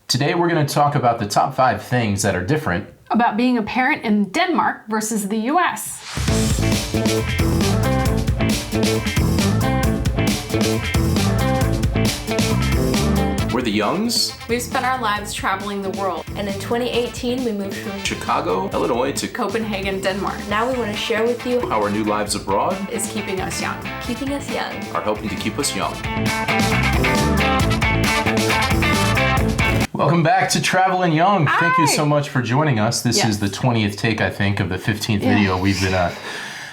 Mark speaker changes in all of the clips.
Speaker 1: Today we're going to talk about the top 5 things that are different
Speaker 2: about being a parent in Denmark versus the US.
Speaker 1: We're the Youngs.
Speaker 2: We've spent our lives traveling the world.
Speaker 3: And in 2018, we moved from
Speaker 1: Chicago, Illinois to
Speaker 2: Copenhagen, Denmark.
Speaker 3: Now we want to share with you
Speaker 1: how our new lives abroad
Speaker 2: Is keeping us young.
Speaker 3: keeping us young.
Speaker 1: are helping to keep us young. Welcome back to Travelin' Young. Thank you so much for joining us. This is the 20th take, I think, of the 15th video we've been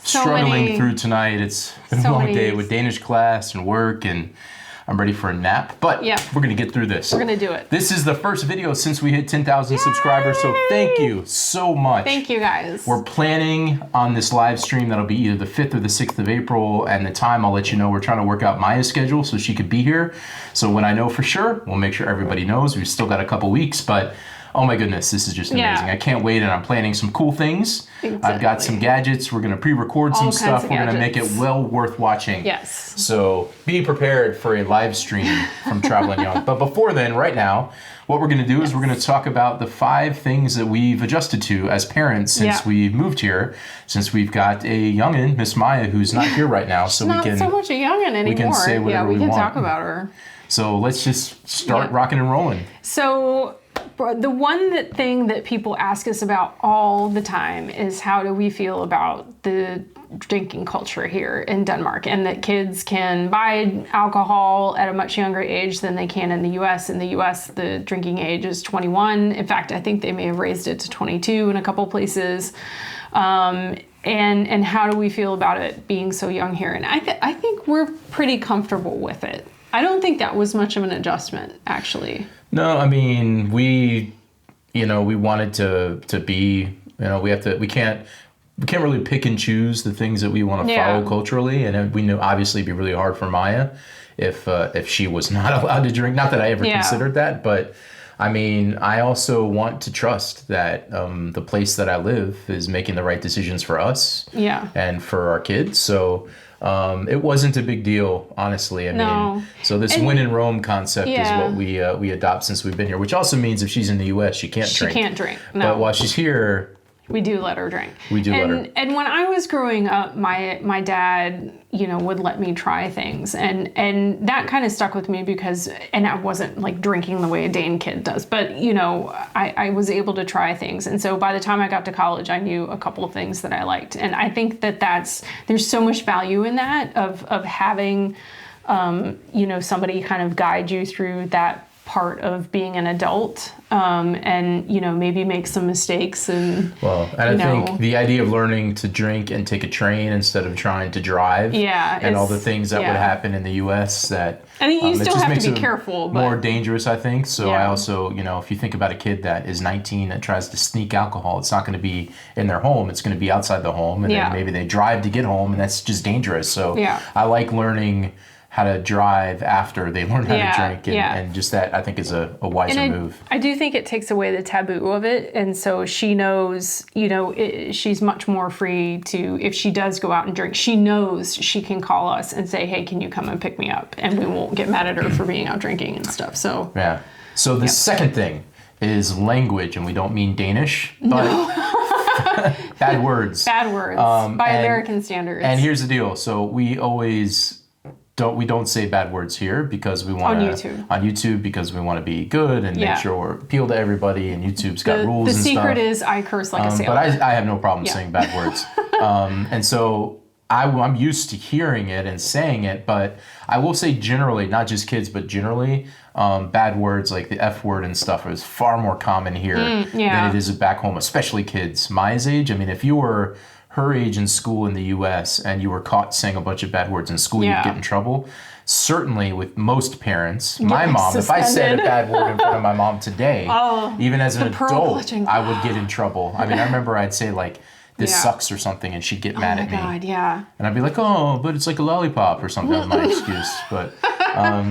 Speaker 1: struggling through tonight. It's been a long day with Danish class and work, and I'm ready for a nap, but we're going to get through this.
Speaker 2: We're going to do it.
Speaker 1: This is the first video since we hit 10,000 subscribers, so thank you so much.
Speaker 2: Thank you, guys.
Speaker 1: We're planning on this live stream that'll be either the 5th or the 6th of April, and the time I'll let you know. We're trying to work out Maya's schedule so she could be here. So when I know for sure, we'll make sure everybody knows. We've still got a couple weeks, but oh my goodness, this is just amazing. I can't wait, and I'm planning some cool things. I've got some gadgets. We're going to pre-record some stuff. We're going to make it well worth watching.
Speaker 2: Yes.
Speaker 1: So be prepared for a live stream from Travelin' Young. But before then, right now, what we're going to do is we're going to talk about the 5 things that we've adjusted to as parents since we moved here, since we've got a youngin', Miss Maya, who's not here right now. So
Speaker 2: not so much a youngin' anymore.
Speaker 1: We can say whatever we
Speaker 2: can
Speaker 1: want.
Speaker 2: talk about her.
Speaker 1: So let's just start rocking and rolling.
Speaker 2: So the one thing that people ask us about all the time is how do we feel about the drinking culture here in Denmark, and that kids can buy alcohol at a much younger age than they can in the US. In the US, the drinking age is 21. In fact, I think they may have raised it to 22 in a couple places. And how do we feel about it being so young here? And I think we're pretty comfortable with it. I don't think that was much of an adjustment, actually.
Speaker 1: No, I mean, we wanted to be, we can't really pick and choose the things that we want to follow culturally. And we knew obviously it'd be really hard for Maya if she was not allowed to drink. Not that I ever considered that, but I mean, I also want to trust that the place that I live is making the right decisions for us and for our kids. So it wasn't a big deal, honestly. I mean, so this win in Rome concept is what we adopt since we've been here, which also means if she's in the U.S., she can't drink.
Speaker 2: She can't drink, no.
Speaker 1: But while she's here,
Speaker 2: we do let her drink.
Speaker 1: We do let her.
Speaker 2: And when I was growing up, my dad, would let me try things. And that kind of stuck with me because, and I wasn't like drinking the way a Dane kid does, but, I was able to try things. And so by the time I got to college, I knew a couple of things that I liked. And I think that there's so much value in that of having, somebody kind of guide you through that part of being an adult, and maybe make some mistakes
Speaker 1: I think the idea of learning to drink and take a train instead of trying to drive and all the things that would happen in the US that
Speaker 2: I think you still have to be
Speaker 1: it
Speaker 2: careful, but
Speaker 1: more dangerous, I think. So I also, if you think about a kid that is 19 and tries to sneak alcohol, it's not going to be in their home, it's going to be outside the home, and then maybe they drive to get home, and that's just dangerous. So I like learning how to drive after they learn how to drink, and just that I think is a wiser move.
Speaker 2: I do think it takes away the taboo of it, and so she knows, she's much more free to, if she does go out and drink, she knows she can call us and say, hey, can you come and pick me up? And we won't get mad at her for being out drinking and stuff. So
Speaker 1: So the second thing is language, and we don't mean Danish, but bad words.
Speaker 2: Bad words by American standards.
Speaker 1: And here's the deal. So we always we don't say bad words here because we want on YouTube because we want to be good and make sure we appeal to everybody, and YouTube's got rules and stuff.
Speaker 2: The secret is I curse like a sailor.
Speaker 1: But I have no problem saying bad words. And so I'm used to hearing it and saying it, but I will say generally, not just kids, but generally, bad words like the F word and stuff is far more common here than it is back home, especially kids Maya's age. I mean, if you were her age in school in the U.S. and you were caught saying a bunch of bad words in school, you'd get in trouble. Certainly with most parents, my mom, if I said a bad word in front of my mom today, even as an adult, I would get in trouble. I mean, I remember I'd say like, this sucks or something, and she'd get mad at me. Oh my God, And I'd be like, oh, but it's like a lollipop or something, was my excuse. But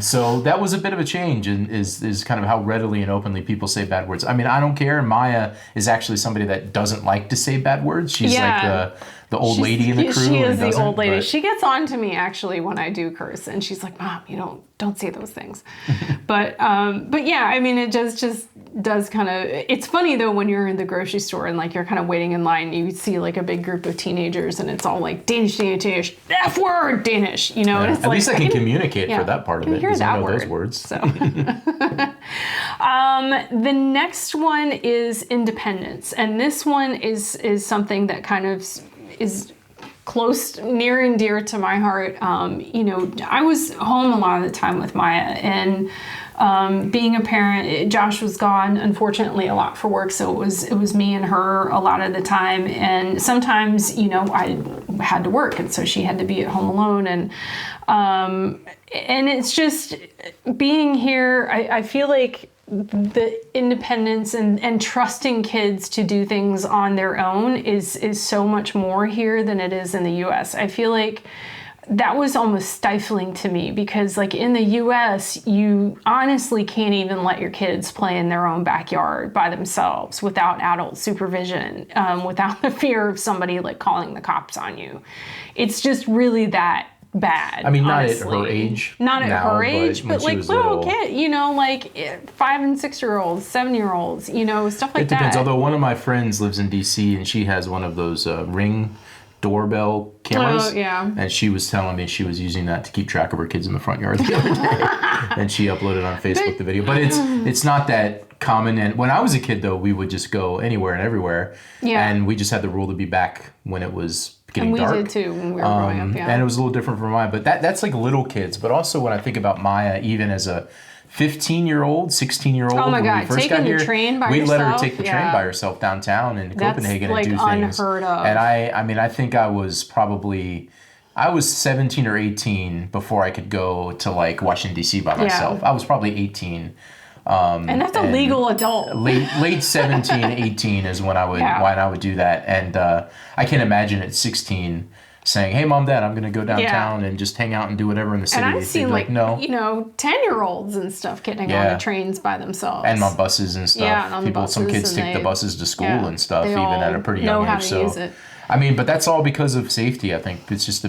Speaker 1: so that was a bit of a change, and is kind of how readily and openly people say bad words. I mean, I don't care. Maya is actually somebody that doesn't like to say bad words. She's like the old lady in the crew.
Speaker 2: She is
Speaker 1: and
Speaker 2: the
Speaker 1: doesn't,
Speaker 2: old lady.
Speaker 1: but-
Speaker 2: She gets on to me actually when I do curse, and she's like, "Mom, you don't say those things." but yeah, I mean, it just does kind of. It's funny though when you're in the grocery store and like you're kind of waiting in line, you see like a big group of teenagers, and it's all like Danish, F word Danish, you know.
Speaker 1: Yeah.
Speaker 2: And it's
Speaker 1: At
Speaker 2: like,
Speaker 1: least I can communicate
Speaker 2: yeah,
Speaker 1: for that part
Speaker 2: I
Speaker 1: of
Speaker 2: can
Speaker 1: it
Speaker 2: hear
Speaker 1: because I
Speaker 2: that
Speaker 1: know those
Speaker 2: word.
Speaker 1: words.
Speaker 2: So, the next one is independence, and this one is something that kind of is close, near and dear to my heart. You know, I was home a lot of the time with Maya, and being a parent, Josh was gone, unfortunately, a lot for work, so it was me and her a lot of the time, and sometimes, you know, I had to work, and so she had to be at home alone, and it's just being here. I feel like the independence and trusting kids to do things on their own is so much more here than it is in the US. I feel like that was almost stifling to me because like in the US, you honestly can't even let your kids play in their own backyard by themselves without adult supervision, without the fear of somebody like calling the cops on you. It's just really that bad.
Speaker 1: I mean, not
Speaker 2: honestly.
Speaker 1: at her age.
Speaker 2: Not at
Speaker 1: now,
Speaker 2: her age,
Speaker 1: when
Speaker 2: but
Speaker 1: she
Speaker 2: like
Speaker 1: was
Speaker 2: little kid, you know, like 5 and 6 year olds, 7-year-olds, you know, stuff like
Speaker 1: It depends.
Speaker 2: that.
Speaker 1: Although one of my friends lives in DC and she has one of those Ring doorbell cameras.
Speaker 2: Oh, yeah.
Speaker 1: And she was telling me she was using that to keep track of her kids in the front yard the other day. And she uploaded on Facebook the video. But it's not that common. And when I was a kid, though, we would just go anywhere and everywhere.
Speaker 2: Yeah.
Speaker 1: And we just had the rule to be back when it was getting
Speaker 2: And we
Speaker 1: dark.
Speaker 2: did too when we were growing up, yeah.
Speaker 1: And it was a little different from mine. But that's like little kids. But also when I think about Maya, even as a 15-year-old, 16-year-old,
Speaker 2: Oh my
Speaker 1: when
Speaker 2: God,
Speaker 1: we first
Speaker 2: taking
Speaker 1: got
Speaker 2: the
Speaker 1: here,
Speaker 2: train by
Speaker 1: we'd let her
Speaker 2: yourself?
Speaker 1: take the train
Speaker 2: Yeah.
Speaker 1: by herself downtown in
Speaker 2: That's,
Speaker 1: Copenhagen
Speaker 2: like,
Speaker 1: and do things.
Speaker 2: unheard of.
Speaker 1: And I mean, I think I was 17 or 18 before I could go to like Washington D.C. by myself. I was probably 18.
Speaker 2: And that's a legal adult.
Speaker 1: Late 17, 18 is when I would do that. And I can't imagine at 16 saying, "Hey, Mom, Dad, I'm going to go downtown and just hang out and do whatever in the city."
Speaker 2: And I've
Speaker 1: They'd
Speaker 2: seen
Speaker 1: be
Speaker 2: like,
Speaker 1: no.
Speaker 2: you know, 10-year-olds and stuff getting on
Speaker 1: Yeah.
Speaker 2: the trains by themselves.
Speaker 1: And on buses and stuff.
Speaker 2: Yeah, and on the
Speaker 1: Some
Speaker 2: buses,
Speaker 1: kids
Speaker 2: and
Speaker 1: take the
Speaker 2: they-
Speaker 1: buses to school
Speaker 2: yeah,
Speaker 1: and stuff,
Speaker 2: they
Speaker 1: even
Speaker 2: all
Speaker 1: at a pretty
Speaker 2: know
Speaker 1: young
Speaker 2: how
Speaker 1: age.
Speaker 2: to
Speaker 1: So,
Speaker 2: use it.
Speaker 1: I mean, but that's all because of safety. I think it's just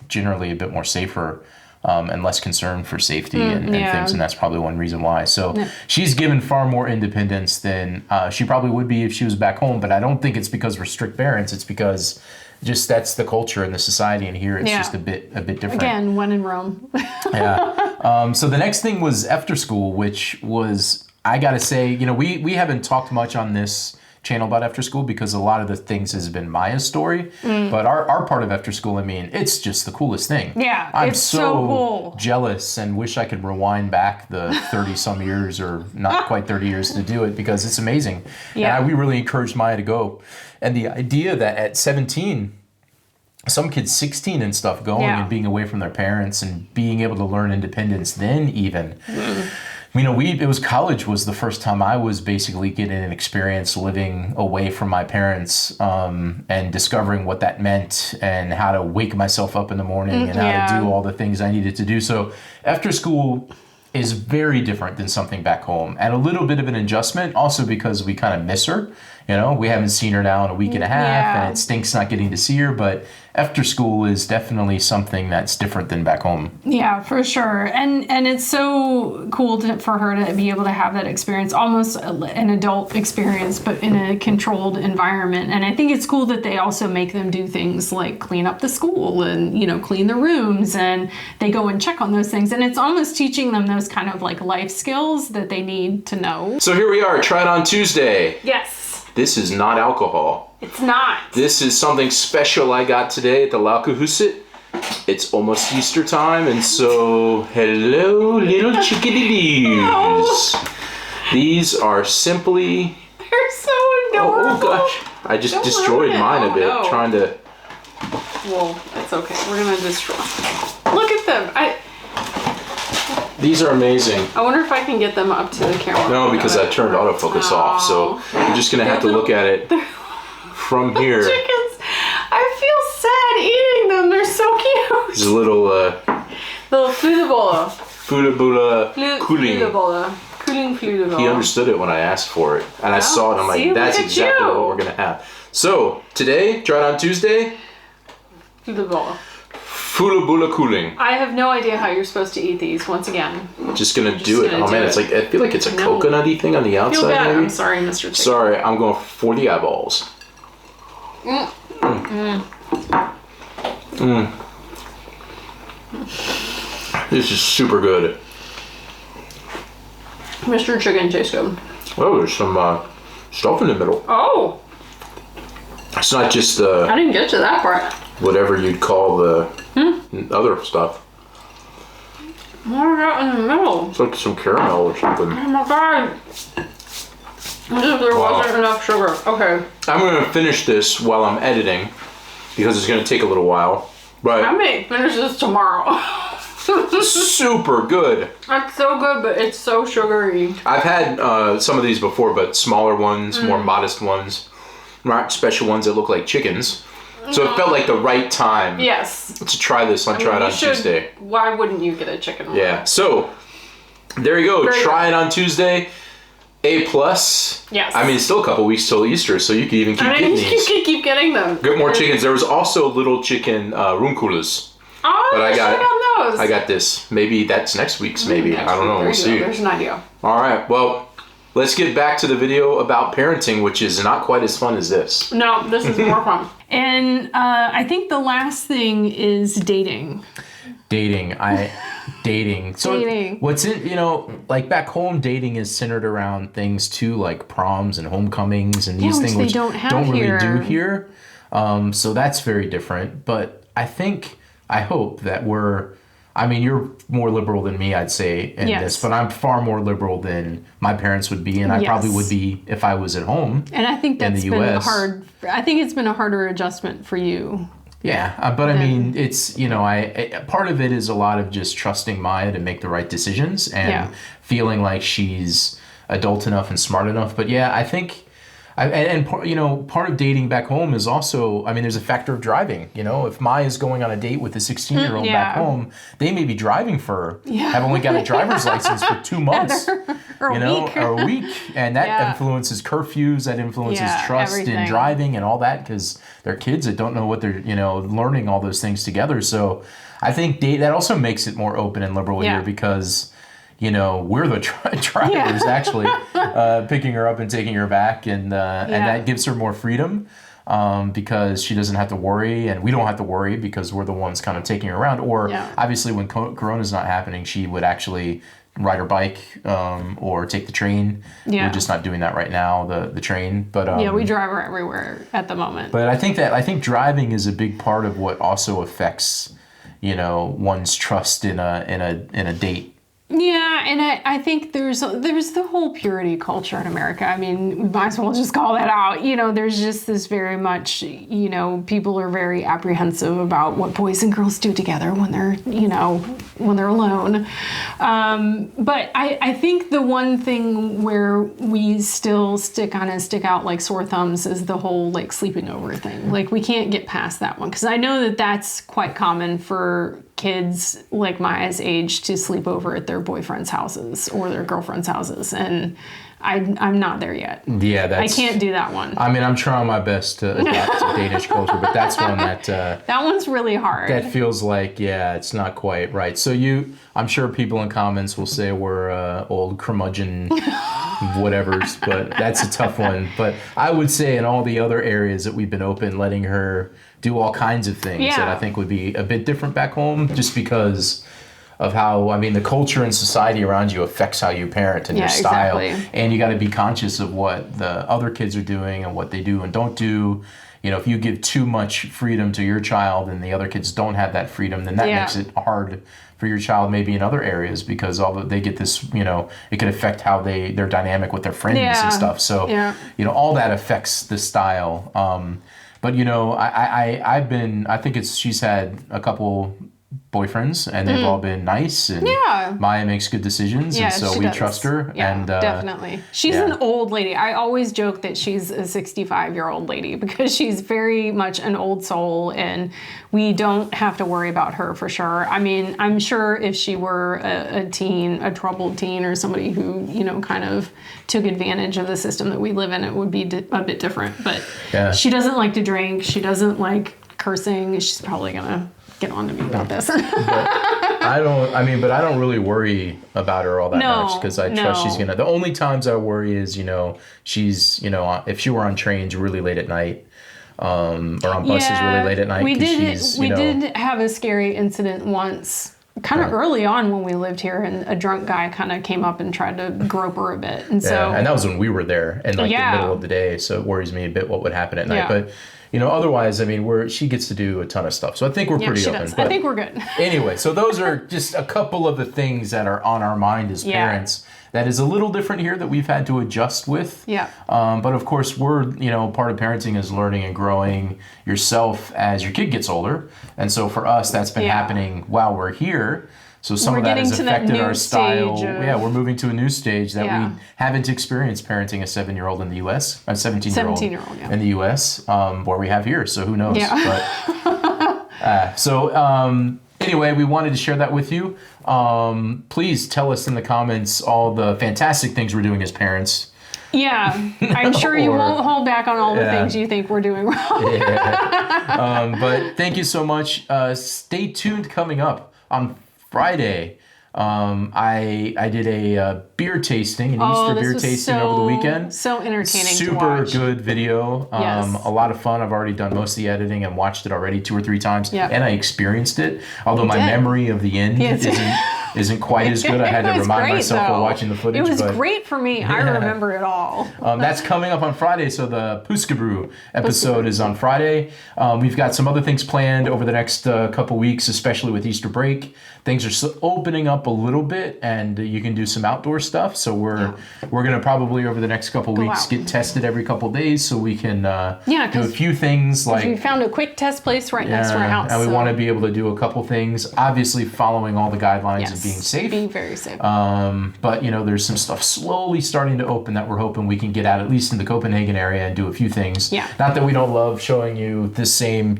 Speaker 1: generally a bit more safer and less concern for safety and
Speaker 2: yeah.
Speaker 1: things, and that's probably one reason why. So she's given far more independence than she probably would be if she was back home. But I don't think it's because we're strict parents. It's because just that's the culture and the society, and here it's just a bit different.
Speaker 2: Again, when in Rome.
Speaker 1: Yeah. So the next thing was after school, which was, I got to say, you know, we haven't talked much on this channel about after school because a lot of the things has been Maya's story. But our part of after school, I mean, it's just the coolest thing.
Speaker 2: Yeah,
Speaker 1: I'm
Speaker 2: it's so cool.
Speaker 1: jealous and wish I could rewind back the 30 some years or not quite 30 years to do it because it's amazing.
Speaker 2: Yeah.
Speaker 1: And we really encouraged Maya to go. And the idea that at 17, some kids 16 and stuff going
Speaker 2: Yeah.
Speaker 1: and being away from their parents and being able to learn independence then even. You know, it was college was the first time I was basically getting an experience living away from my parents and discovering what that meant and how to wake myself up in the morning and how to do all the things I needed to do. So after school is very different than something back home and a little bit of an adjustment also because we kind of miss her. You know, we haven't seen her now in a week and a half and it stinks not getting to see her, but after school is definitely something that's different than back home.
Speaker 2: Yeah, for sure. And it's so cool for her to be able to have that experience, almost an adult experience, but in a controlled environment. And I think it's cool that they also make them do things like clean up the school and, you know, clean the rooms, and they go and check on those things. And it's almost teaching them those kind of like life skills that they need to know.
Speaker 1: So here we are, Try It On Tuesday.
Speaker 2: Yes.
Speaker 1: This is not alcohol.
Speaker 2: It's not.
Speaker 1: This is something special I got today at the Laukahuset. It's almost Easter time, and so hello, little chickadee-doos. These are simply...
Speaker 2: They're so adorable.
Speaker 1: Oh gosh, I just
Speaker 2: Don't
Speaker 1: destroyed
Speaker 2: ruin it.
Speaker 1: mine a
Speaker 2: Oh,
Speaker 1: bit,
Speaker 2: no.
Speaker 1: trying to...
Speaker 2: Well, it's okay. We're gonna destroy. Look at them.
Speaker 1: These are amazing.
Speaker 2: I wonder if I can get them up to the camera.
Speaker 1: No, because I turned autofocus off, so you're just gonna have to look at it from here.
Speaker 2: Chickens. I feel sad eating them. They're so cute.
Speaker 1: This is a little
Speaker 2: Little fludebola.
Speaker 1: Fudabula cooling.
Speaker 2: Fludebola. Cooling fludebola.
Speaker 1: He understood it when I asked for it, and I saw it. I'm
Speaker 2: see,
Speaker 1: like, that's
Speaker 2: look at
Speaker 1: exactly
Speaker 2: you.
Speaker 1: what we're gonna have. So today, Try It On Tuesday. Fulabula cooling.
Speaker 2: I have no idea how you're supposed to eat these. Once again,
Speaker 1: Just gonna do it.
Speaker 2: gonna
Speaker 1: Oh
Speaker 2: do
Speaker 1: man,
Speaker 2: it.
Speaker 1: it's like I feel like it's a
Speaker 2: No.
Speaker 1: coconutty thing on the
Speaker 2: feel
Speaker 1: outside.
Speaker 2: bad.
Speaker 1: Maybe.
Speaker 2: I'm sorry, Mr. Chicken.
Speaker 1: Sorry, I'm going for the eyeballs. This is super good.
Speaker 2: Mr. Chicken tastes good.
Speaker 1: Oh, there's some stuff in the middle.
Speaker 2: Oh,
Speaker 1: It's not just
Speaker 2: I didn't get to that part.
Speaker 1: whatever you'd call the other stuff.
Speaker 2: What is that in the middle?
Speaker 1: It's like some caramel or something.
Speaker 2: Oh my god. As if there
Speaker 1: Wow.
Speaker 2: wasn't enough sugar. Okay.
Speaker 1: I'm gonna finish this while I'm editing because it's gonna take a little while.
Speaker 2: I
Speaker 1: But
Speaker 2: may finish this tomorrow.
Speaker 1: super good.
Speaker 2: It's so good, but it's so sugary.
Speaker 1: I've had some of these before, but smaller ones, more modest ones, not special ones that look like chickens. So it felt like the right time
Speaker 2: Yes.
Speaker 1: to try this. I'll try it on Tuesday.
Speaker 2: Why wouldn't you get a chicken one?
Speaker 1: Yeah. So there you go.
Speaker 2: Very
Speaker 1: Try it on Tuesday. A plus.
Speaker 2: Yes.
Speaker 1: I mean, it's still a couple weeks till Easter, so you can even keep
Speaker 2: I
Speaker 1: getting
Speaker 2: mean, you
Speaker 1: these.
Speaker 2: can keep getting them.
Speaker 1: Get more chickens. There was also little chicken runkulas.
Speaker 2: Oh,
Speaker 1: But I got-
Speaker 2: check out those.
Speaker 1: I got this. Maybe that's next week's. Maybe I don't know.
Speaker 2: There
Speaker 1: We'll
Speaker 2: you
Speaker 1: see.
Speaker 2: go. There's an idea.
Speaker 1: All right. Well, let's get back to the video about parenting, which is not quite as fun as this.
Speaker 2: No, this is more fun. And I think the last thing is dating.
Speaker 1: Dating. Dating. So
Speaker 2: Dating.
Speaker 1: what's in, like back home, dating is centered around things too, like proms and homecomings and these
Speaker 2: which
Speaker 1: things
Speaker 2: they
Speaker 1: which
Speaker 2: don't have
Speaker 1: really
Speaker 2: here.
Speaker 1: do here. So that's very different. But I hope that you're more liberal than me, I'd say, in
Speaker 2: Yes.
Speaker 1: this, but I'm far more liberal than my parents would be, and I probably
Speaker 2: Yes.
Speaker 1: would be if I was at home.
Speaker 2: And I think
Speaker 1: In
Speaker 2: that's
Speaker 1: the
Speaker 2: been
Speaker 1: US.
Speaker 2: hard. I think it's been a harder adjustment for you.
Speaker 1: Yeah, but I mean, it's, part of it is a lot of just trusting Maya to make the right decisions and
Speaker 2: Yeah.
Speaker 1: feeling like she's adult enough and smart enough. But yeah, I think, part of dating back home is also, there's a factor of driving. If Maya's going on a date with a 16-year-old back
Speaker 2: Yeah.
Speaker 1: home, they may be driving have only got a driver's license for 2 months.
Speaker 2: Or a week.
Speaker 1: Or a week. And that
Speaker 2: Yeah.
Speaker 1: influences curfews, that influences
Speaker 2: Yeah,
Speaker 1: trust in
Speaker 2: everything.
Speaker 1: driving and all that, because they're kids that don't know what they're, learning all those things together. So I think that also makes it more open and liberal
Speaker 2: Yeah.
Speaker 1: here because, we're the drivers actually picking her up and taking her back. And that gives her more freedom because she doesn't have to worry and we don't have to worry because we're the ones kind of taking her around. Or obviously when Corona's not happening, she would actually ride her bike or take the train.
Speaker 2: Yeah.
Speaker 1: We're just not doing that right now, the train. But
Speaker 2: We drive her everywhere at the moment.
Speaker 1: but I think driving is a big part of what also affects, one's trust in a date.
Speaker 2: Yeah, and I think there's the whole purity culture in America. I mean, we might as well just call that out. There's just this very much, people are very apprehensive about what boys and girls do together when they're, when they're alone. But I think the one thing where we still stick out like sore thumbs is the whole like sleeping over thing. Like we can't get past that one because I know that that's quite common for kids like Maya's age to sleep over at their boyfriend's houses or their girlfriend's houses, and I'm not there yet.
Speaker 1: Yeah,
Speaker 2: I can't do that one.
Speaker 1: I'm trying my best to adapt to Danish culture, but that's one that
Speaker 2: That one's really hard.
Speaker 1: that feels like it's not quite right. So I'm sure people in comments will say we're old curmudgeon whatevers, but that's a tough one. But I would say in all the other areas that we've been open, letting her do all kinds of things that I think would be a bit different back home, just because of how, the culture and society around you affects how you parent and your style.
Speaker 2: Exactly.
Speaker 1: And you got to be conscious of what the other kids are doing and what they do and don't do. If you give too much freedom to your child and the other kids don't have that freedom, then that makes it hard for your child maybe in other areas, because although they get this, it could affect how their dynamic with their friends and stuff. So, all that affects the style. But I think she's had a couple boyfriends and they've all been nice, and Maya makes good decisions, and so we trust her.
Speaker 2: Yeah,
Speaker 1: and
Speaker 2: definitely. She's an old lady. I always joke that she's a 65-year-old lady because she's very much an old soul, and we don't have to worry about her for sure. I'm sure if she were a troubled teen, or somebody who, kind of took advantage of the system that we live in, it would be a bit different. But she doesn't like to drink. She doesn't like cursing. She's probably gonna get on to me about this.
Speaker 1: But I don't really worry about her all that
Speaker 2: No,
Speaker 1: much because I trust she's
Speaker 2: no.
Speaker 1: gonna. The only times I worry is, she's, if she were on trains really late at night, or on buses really late at night.
Speaker 2: We
Speaker 1: 'Cause
Speaker 2: did.
Speaker 1: she's,
Speaker 2: We did have a scary incident once, kind of
Speaker 1: Right.
Speaker 2: early on when we lived here, and a drunk guy kind of came up and tried to grope her a bit, and so
Speaker 1: Yeah, and that was when we were there in like
Speaker 2: Yeah.
Speaker 1: the middle of the day, so it worries me a bit what would happen at night.
Speaker 2: Yeah.
Speaker 1: But otherwise, I mean, she gets to do a ton of stuff, so I think we're
Speaker 2: yeah,
Speaker 1: pretty
Speaker 2: she
Speaker 1: open.
Speaker 2: does.
Speaker 1: But
Speaker 2: I think we're good.
Speaker 1: anyway, so those are just a couple of the things that are on our mind as
Speaker 2: Yeah.
Speaker 1: parents. That is a little different here that we've had to adjust with.
Speaker 2: Yeah.
Speaker 1: But of course, we're, part of parenting is learning and growing yourself as your kid gets older. And so for us, that's been
Speaker 2: Yeah.
Speaker 1: happening while we're here. So some
Speaker 2: We're
Speaker 1: of that has
Speaker 2: getting to that
Speaker 1: affected
Speaker 2: new
Speaker 1: our style.
Speaker 2: stage of-
Speaker 1: Yeah, we're moving to a new stage that
Speaker 2: Yeah.
Speaker 1: we haven't experienced parenting a 7-year-old in the U.S., a 17-year-old
Speaker 2: 17-year-old, yeah.
Speaker 1: in the U.S., where we have here. So who knows?
Speaker 2: Yeah.
Speaker 1: But, anyway, we wanted to share that with you. Please tell us in the comments all the fantastic things we're doing as parents.
Speaker 2: Yeah, I'm sure you
Speaker 1: Or-
Speaker 2: won't hold back on all the
Speaker 1: Yeah.
Speaker 2: things you think we're doing wrong.
Speaker 1: But thank you so much. Stay tuned coming up on Friday. I did a beer tasting, an Easter
Speaker 2: this
Speaker 1: beer
Speaker 2: was
Speaker 1: tasting over the weekend.
Speaker 2: So entertaining to
Speaker 1: Super
Speaker 2: watch.
Speaker 1: good video.
Speaker 2: Yes.
Speaker 1: A lot of fun. I've already done most of the editing and watched it already 2 or 3 times.
Speaker 2: Yeah.
Speaker 1: And I experienced it. Although my
Speaker 2: did.
Speaker 1: memory of the end
Speaker 2: Yes.
Speaker 1: isn't quite as good. I had to
Speaker 2: It was
Speaker 1: remind
Speaker 2: great,
Speaker 1: myself while
Speaker 2: though.
Speaker 1: watching the footage.
Speaker 2: It was
Speaker 1: but
Speaker 2: great for me. I
Speaker 1: Yeah.
Speaker 2: remember it all.
Speaker 1: That's coming up on Friday. So the Puskabrew episode is on Friday. We've got some other things planned over the next couple weeks, especially with Easter break. Things are opening up a little bit, and you can do some outdoor stuff. So we're going to probably over the next couple weeks
Speaker 2: out.
Speaker 1: get tested every couple days, so we can do a
Speaker 2: 'cause
Speaker 1: few things
Speaker 2: We
Speaker 1: like.
Speaker 2: found a quick test place right next to our house.
Speaker 1: and we
Speaker 2: so-
Speaker 1: want to be able to do a couple things, obviously following all the guidelines
Speaker 2: yes,
Speaker 1: of being safe.
Speaker 2: Be very safe.
Speaker 1: But there's some stuff slowly starting to open that we're hoping we can get out at least in the Copenhagen area and do a few things.
Speaker 2: Yeah.
Speaker 1: Not that we don't love showing you this same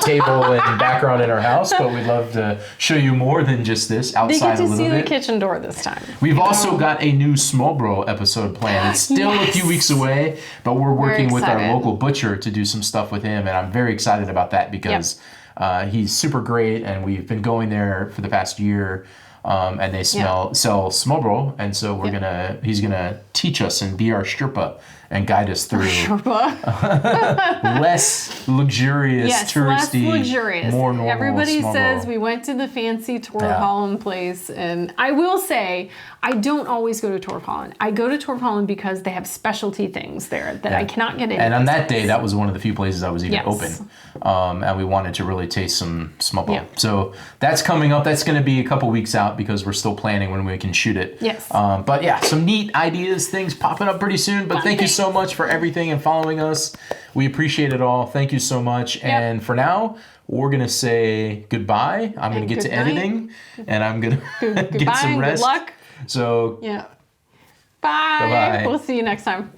Speaker 1: table and background in our house, but we'd love to show you more than just this
Speaker 2: they
Speaker 1: outside
Speaker 2: get
Speaker 1: a
Speaker 2: to
Speaker 1: little
Speaker 2: see the
Speaker 1: bit.
Speaker 2: kitchen door this time.
Speaker 1: We've also got a new Small Bro episode planned. It's still a few
Speaker 2: Yes.
Speaker 1: weeks away, but we're working with our
Speaker 2: excited.
Speaker 1: local butcher to do some stuff with him, and I'm very excited about that because he's super great, and we've been going there for the past year. And they sell Small Bro, and so he's gonna teach us and be our Sherpa and guide us through less luxurious,
Speaker 2: Yes,
Speaker 1: touristy,
Speaker 2: less luxurious.
Speaker 1: more normal.
Speaker 2: Everybody
Speaker 1: Small
Speaker 2: says
Speaker 1: Bro.
Speaker 2: we went to the fancy Torv
Speaker 1: Yeah.
Speaker 2: Holland place, and I will say I don't always go to Torv Holland. I go to Torv Holland because they have specialty things there that I cannot get in.
Speaker 1: And on that day, that was one of the few places that was even
Speaker 2: Yes.
Speaker 1: open. And we wanted to really taste some Small Bro.
Speaker 2: Yeah.
Speaker 1: So that's coming up. That's going to be a couple weeks out because we're still planning when we can shoot it.
Speaker 2: Yes.
Speaker 1: But yeah, some neat ideas, things popping up pretty soon. But thank you so much for everything and following us. We appreciate it all. Thank you so much.
Speaker 2: Yep.
Speaker 1: And for now, we're going to say goodbye. I'm going to get to
Speaker 2: good night.
Speaker 1: editing, and I'm going to get
Speaker 2: Goodbye
Speaker 1: some
Speaker 2: and
Speaker 1: rest.
Speaker 2: good luck.
Speaker 1: So
Speaker 2: Yeah. Bye.
Speaker 1: Bye-bye.
Speaker 2: We'll see you next time.